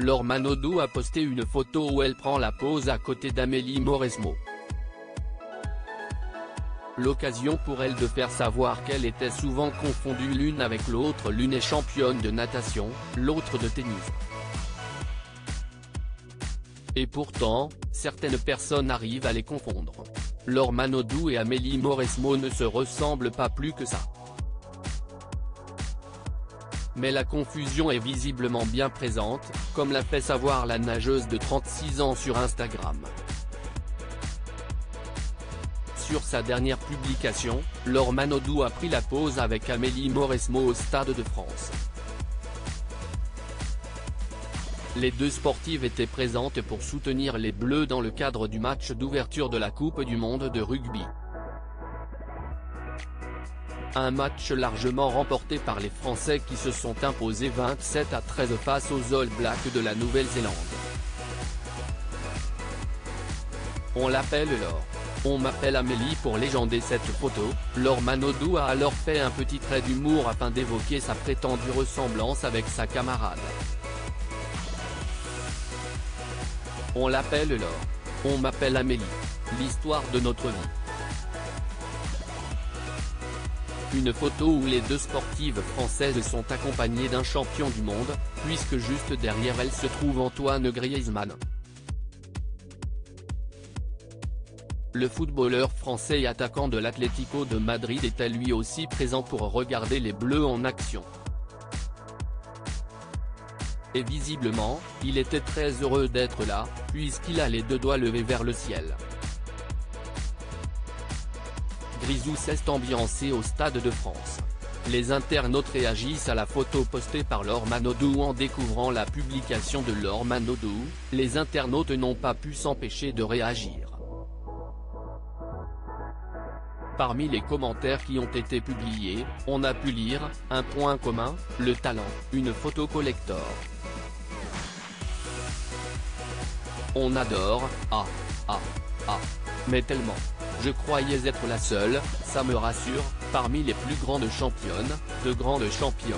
Laure Manodou a posté une photo où elle prend la pose à côté d'Amélie Mauresmo. L'occasion pour elle de faire savoir qu'elle était souvent confondue l'une avec l'autre. L'une est championne de natation, l'autre de tennis. Et pourtant, certaines personnes arrivent à les confondre. Laure Manodou et Amélie Mauresmo ne se ressemblent pas plus que ça. Mais la confusion est visiblement bien présente, comme l'a fait savoir la nageuse de 36 ans sur Instagram. Sur sa dernière publication, Laure Manodou a pris la pose avec Amélie Mauresmo au Stade de France. Les deux sportives étaient présentes pour soutenir les Bleus dans le cadre du match d'ouverture de la Coupe du monde de rugby. Un match largement remporté par les Français qui se sont imposés 27-13 face aux All Blacks de la Nouvelle-Zélande. On l'appelle Laure. On m'appelle Amélie pour légender cette photo. Laure Manodou a alors fait un petit trait d'humour afin d'évoquer sa prétendue ressemblance avec sa camarade. On l'appelle Laure. On m'appelle Amélie. L'histoire de notre vie. Une photo où les deux sportives françaises sont accompagnées d'un champion du monde, puisque juste derrière elles se trouve Antoine Griezmann. Le footballeur français et attaquant de l'Atlético de Madrid était lui aussi présent pour regarder les Bleus en action. Et visiblement, il était très heureux d'être là, puisqu'il a les deux doigts levés vers le ciel. Grisou s'est ambiancé au Stade de France. Les internautes réagissent à la photo postée par Laure Manodou. En découvrant la publication de Laure Manodou, les internautes n'ont pas pu s'empêcher de réagir. Parmi les commentaires qui ont été publiés, on a pu lire « Un point commun, le talent, une photo collector. On adore, mais tellement. Je croyais être la seule, ça me rassure, parmi les plus grandes championnes, de grandes championnes.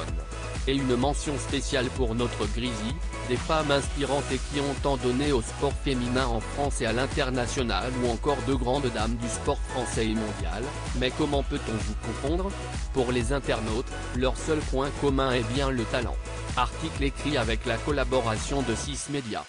Et une mention spéciale pour notre Grisy, des femmes inspirantes et qui ont tant donné au sport féminin en France et à l'international, ou encore de grandes dames du sport français et mondial, mais comment peut-on vous confondre? Pour les internautes, leur seul point commun est bien le talent. Article écrit avec la collaboration de 6 médias.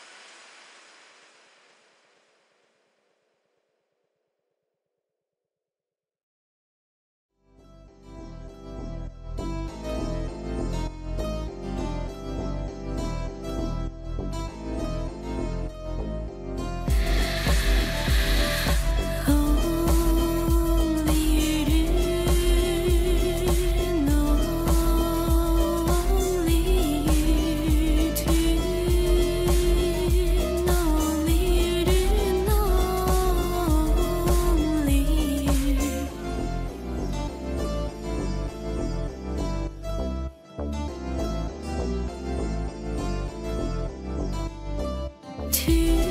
To